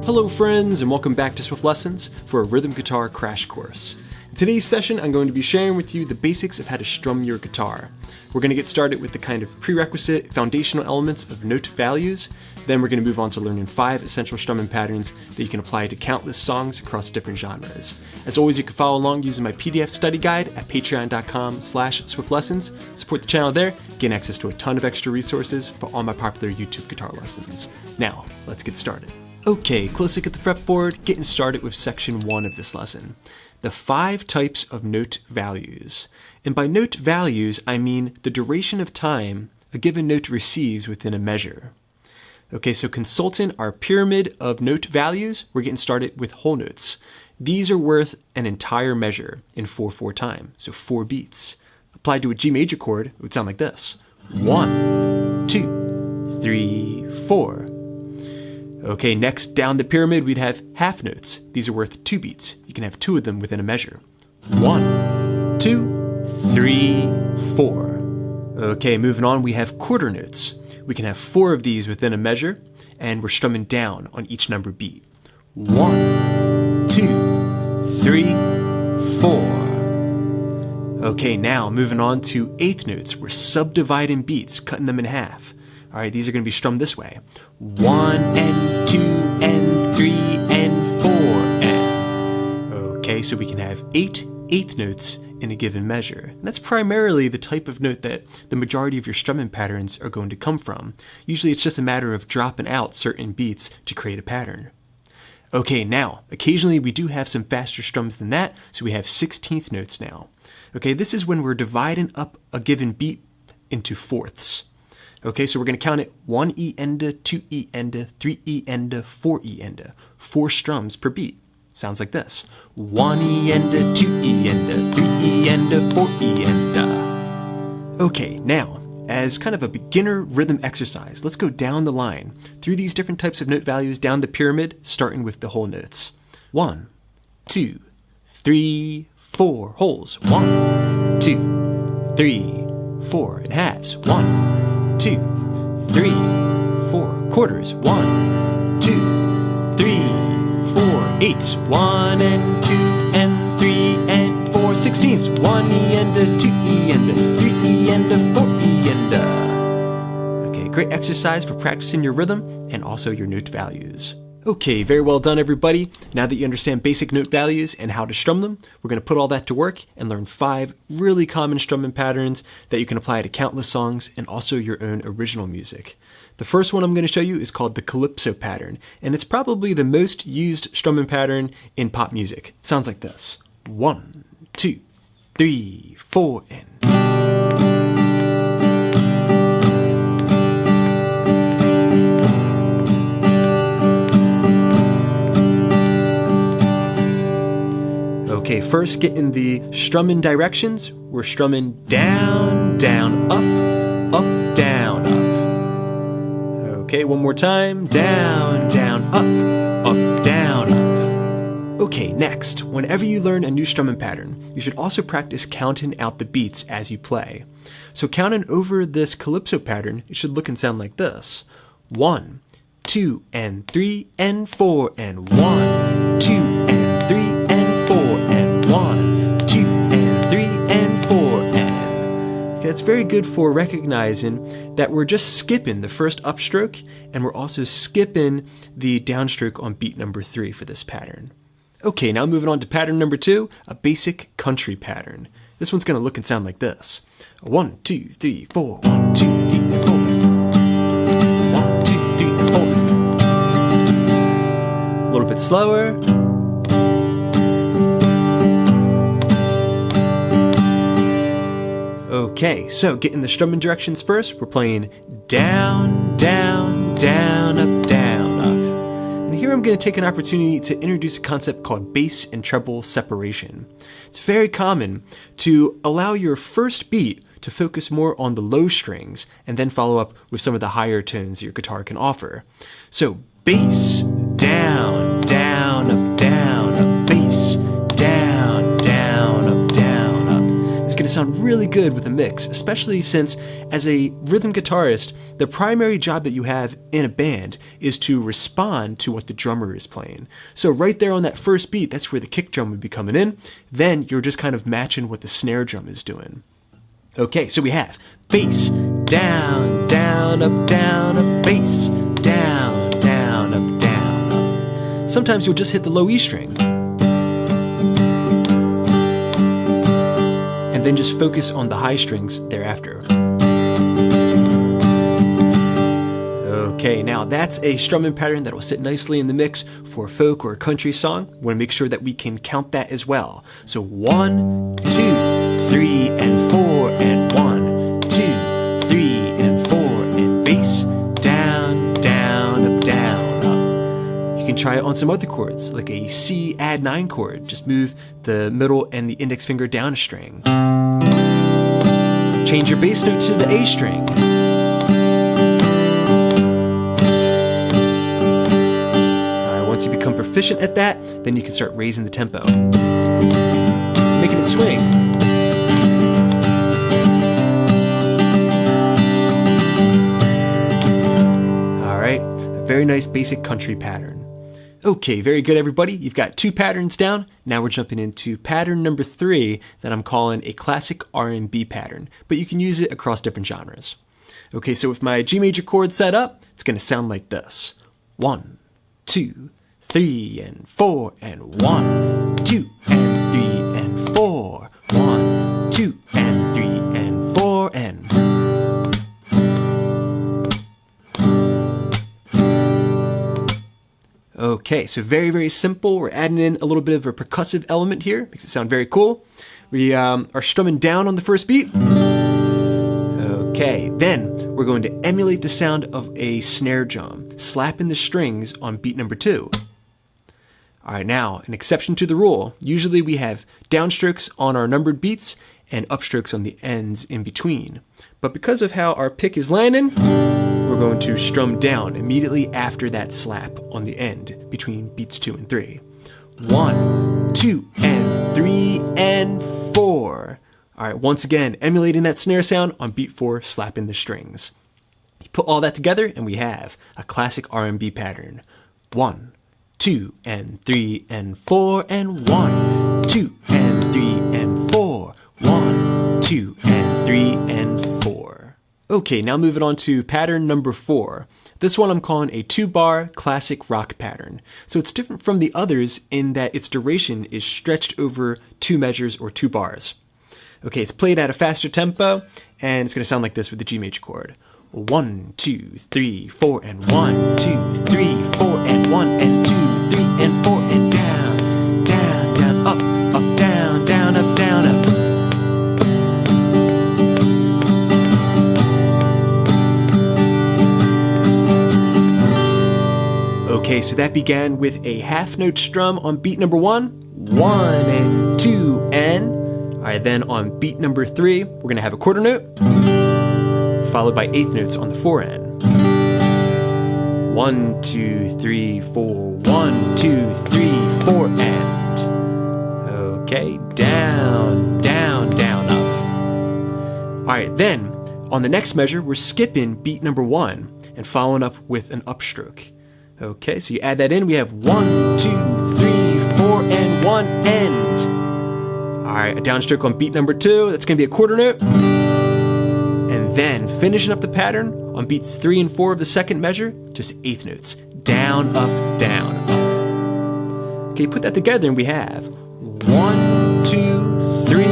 Hello friends, and welcome back to Swiftlessons for a rhythm guitar crash course. In today's session, I'm going to be sharing with you the basics of how to strum your guitar. We're going to get started with the kind of prerequisite foundational elements of note values. Then we're going to move on to learning 5 essential strumming patterns that you can apply to countless songs across different genres. As always, you can follow along using my PDF study guide at patreon.com/swiftlessons. Support the channel there, gain access to a ton of extra resources for all my popular YouTube guitar lessons. Now, let's get started. Okay, close look at the fretboard, getting started with section 1 of this lesson. The 5 types of note values. And by note values, I mean the duration of time a given note receives within a measure. Okay, so consulting our pyramid of note values, we're getting started with whole notes. These are worth an entire measure in 4/4 time, so 4 beats. Applied to a G major chord, it would sound like this. 1, 2, 3, 4. Okay, next down the pyramid, we'd have half notes. These are worth 2 beats. You can have 2 of them within a measure. 1, 2, 3, 4. Okay, moving on, we have quarter notes. We can have 4 of these within a measure, and we're strumming down on each number beat. 1, 2, 3, 4. Okay, now moving on to eighth notes. We're subdividing beats, cutting them in half. All right, these are going to be strummed this way. 1 and 2 and 3 and 4 and. Okay, so we can have 8 eighth notes in a given measure. And that's primarily the type of note that the majority of your strumming patterns are going to come from. Usually it's just a matter of dropping out certain beats to create a pattern. Okay, now, occasionally we do have some faster strums than that, so we have 16th notes now. Okay, this is when we're dividing up a given beat into fourths. Okay, so we're going to count it 1 E enda, 2 E enda, 3 E enda, 4 E enda. 4 strums per beat. Sounds like this. 1 E enda, 2 E enda, 3 E enda, 4 E enda. Okay, now, as kind of a beginner rhythm exercise, let's go down the line through these different types of note values down the pyramid, starting with the whole notes. 1, 2, 3, 4 wholes. 1, 2, 3, 4 and halves. 1, 2, 3, 4 quarters. 1, 2, 3, 4 eighths. 1 and 2 and 3 and 4 sixteenths. 1 E enda, 2 E enda, 3 E enda, 4 E enda. Okay, great exercise for practicing your rhythm and also your note values. Okay, very well done everybody. Now that you understand basic note values and how to strum them, we're going to put all that to work and learn 5 really common strumming patterns that you can apply to countless songs and also your own original music. The first one I'm going to show you is called the Calypso pattern, and it's probably the most used strumming pattern in pop music. It sounds like this. 1, 2, 3, 4, and... Okay, first getting the strumming directions. We're strumming down, down, up, down, up. Okay, one more time. Down, down, up, down, up. Okay, next, whenever you learn a new strumming pattern, you should also practice counting out the beats as you play. So counting over this Calypso pattern, it should look and sound like this. 1, 2, and 3, and 4, and 1, 2, and 3, and 4, and 1, 2, and 3, and 4, and. Okay, that's very good for recognizing that we're just skipping the first upstroke, and we're also skipping the downstroke on beat number 3 for this pattern. Okay, now moving on to pattern number 2, a basic country pattern. This one's going to look and sound like this. 1, 2, 3, 4, 1, 2, 3, and 4. 1, 2, 3, and 4. A little bit slower. Okay, so getting the strumming directions first, we're playing down, down, down, up, down, up. And here I'm going to take an opportunity to introduce a concept called bass and treble separation. It's very common to allow your first beat to focus more on the low strings and then follow up with some of the higher tones your guitar can offer. So bass, down, down, up, bass, down, down, up, down, up. It's going to sound really good with a mix, especially since as a rhythm guitarist, the primary job that you have in a band is to respond to what the drummer is playing. So right there on that first beat, that's where the kick drum would be coming in. Then you're just kind of matching what the snare drum is doing. Okay, so we have bass, down, down, up, bass, down, down, up, down, up. Sometimes you'll just hit the low E string. And then just focus on the high strings thereafter. Okay, now that's a strumming pattern that will sit nicely in the mix for a folk or a country song. We want to make sure that we can count that as well. So 1, 2, 3, and 4, and 1, 2, 3, and 4, and bass, down, down, up, down, up. You can try it on some other chords, like a C add 9 chord. Just move the middle and the index finger down a string. Change your bass note to the A string. Once you become proficient at that, then you can start raising the tempo, making it swing. All right, a very nice basic country pattern. Okay, very good everybody. You've got 2 patterns down. Now we're jumping into pattern number 3 that I'm calling a classic R&B pattern, but you can use it across different genres. Okay, so with my G major chord set up, it's going to sound like this. 1, 2, 3, and 4, and 1, 2, and 3, and 4, 1, 2, and 3, and 4, and... Okay, so very, very simple. We're adding in a little bit of a percussive element here. Makes it sound very cool. We are strumming down on the first beat. Okay, then we're going to emulate the sound of a snare drum, slapping the strings on beat number 2. All right, now, an exception to the rule. Usually we have downstrokes on our numbered beats and upstrokes on the ends in between. But because of how our pick is landing, we're going to strum down immediately after that slap on the end between beats 2 and 3. 1, 2, and 3, and 4. All right, once again, emulating that snare sound on beat 4, slapping the strings. You put all that together and we have a classic R&B pattern. 1, 2, and 3, and 4, and 1, 2, and 3, and 4, 1, 2, and 3, and 4. Okay, now moving on to pattern number 4. This one I'm calling a 2-bar classic rock pattern. So it's different from the others in that its duration is stretched over 2 measures or 2 bars. Okay, it's played at a faster tempo, and it's going to sound like this with the G major chord. 1, 2, 3, 4, and 1, 2, 3, 4, and 1, and 2, 3, and 4, and down, down, down, up, up, down, down, up, down, up. Okay, so that began with a half note strum on beat number 1, 1 and 2 and. All right, then on beat number 3, we're going to have a quarter note, followed by 8th notes on the 4N. 1, 2, 3, 4, 1, 2, 3, 4, and. Okay, down, down, down, up. All right, then on the next measure, we're skipping beat number 1 and following up with an upstroke. Okay, so you add that in, we have 1, 2, 3, 4, and 1 end. All right, a downstroke on beat number 2, that's going to be a quarter note. And then finishing up the pattern on beats 3 and 4 of the second measure, just 8th notes. Down, up, down, up. Okay, put that together and we have 1, 2, 3,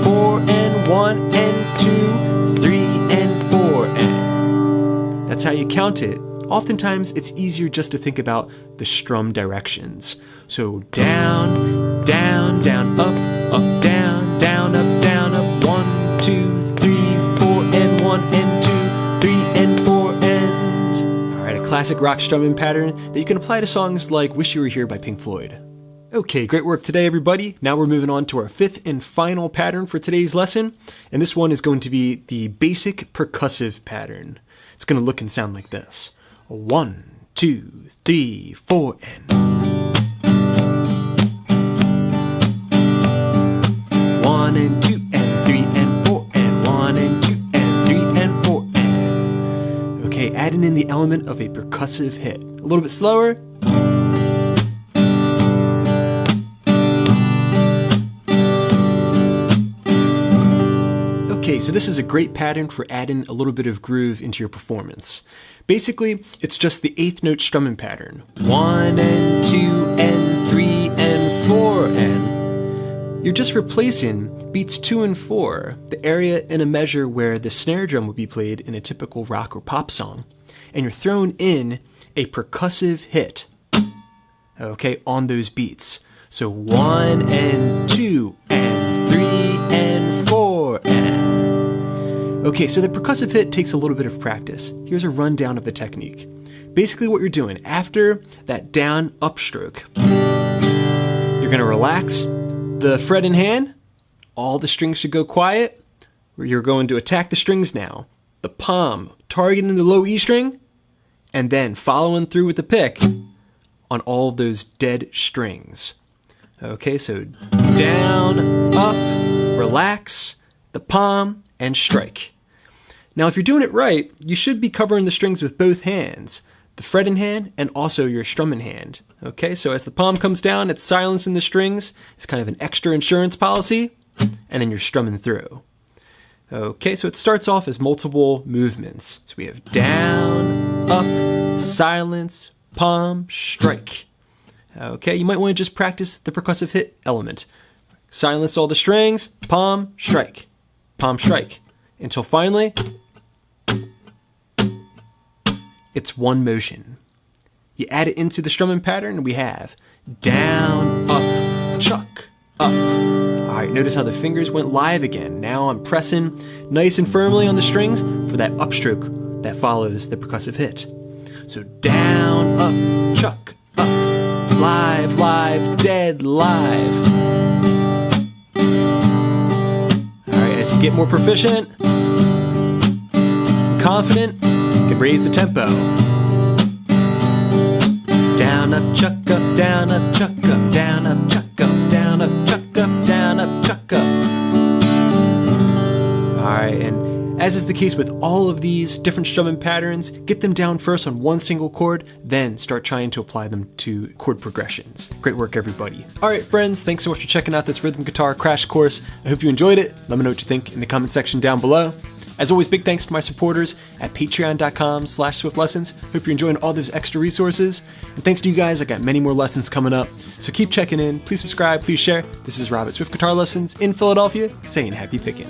4, and 1, and 2, 3, and 4, and. That's how you count it. Oftentimes, it's easier just to think about the strum directions. So down, down, down, up, up, down, down, up, down, up. 1, 2, 3, 4, and 1, and 2, 3, and 4, and. All right, a classic rock strumming pattern that you can apply to songs like Wish You Were Here by Pink Floyd. Okay, great work today, everybody. Now we're moving on to our 5th and final pattern for today's lesson. And this one is going to be the basic percussive pattern. It's going to look and sound like this. 1, 2, 3, 4, and. 1 and 2 and 3 and Okay, adding in the element of a percussive hit. A little bit slower. Okay, so this is a great pattern for adding a little bit of groove into your performance. Basically, it's just the 8th note strumming pattern. 1 and 2 and 3 and 4 and... You're just replacing beats 2 and 4, the area in a measure where the snare drum would be played in a typical rock or pop song. And you're throwing in a percussive hit, okay, on those beats. So 1 and 2 and 3 and 4 and... Okay, so the percussive hit takes a little bit of practice. Here's a rundown of the technique. Basically what you're doing, after that down upstroke, you're gonna relax the fret in hand, all the strings should go quiet, you're going to attack the strings now. The palm targeting the low E string, and then following through with the pick on all of those dead strings. Okay, so down, up, relax, the palm, and strike. Now if you're doing it right, you should be covering the strings with both hands, the fret in hand and also your strum in hand. Okay, so as the palm comes down, it's silencing the strings. It's kind of an extra insurance policy, and then you're strumming through. Okay, so it starts off as multiple movements. So we have down, up, silence, palm, strike. Okay, you might want to just practice the percussive hit element. Silence all the strings, palm, strike, until finally, it's one motion. You add it into the strumming pattern and we have down, up, chuck, up. All right, notice how the fingers went live again. Now I'm pressing nice and firmly on the strings for that upstroke that follows the percussive hit. So down, up, chuck, up, live, live, dead, live. All right, as you get more proficient, confident, you can raise the tempo. Down, up, chuck, up, down, up, chuck, up, down, up, chuck, up, down, up, chuck, up, down, up, chuck, up. Alright, and as is the case with all of these different strumming patterns, get them down first on one single chord, then start trying to apply them to chord progressions. Great work, everybody. Alright, friends, thanks so much for checking out this rhythm guitar crash course. I hope you enjoyed it. Let me know what you think in the comment section down below. As always, big thanks to my supporters at patreon.com/swiftlessons. Hope you're enjoying all those extra resources. And thanks to you guys, I got many more lessons coming up. So keep checking in. Please subscribe, please share. This is Rob at Swift Guitar Lessons in Philadelphia, saying happy picking.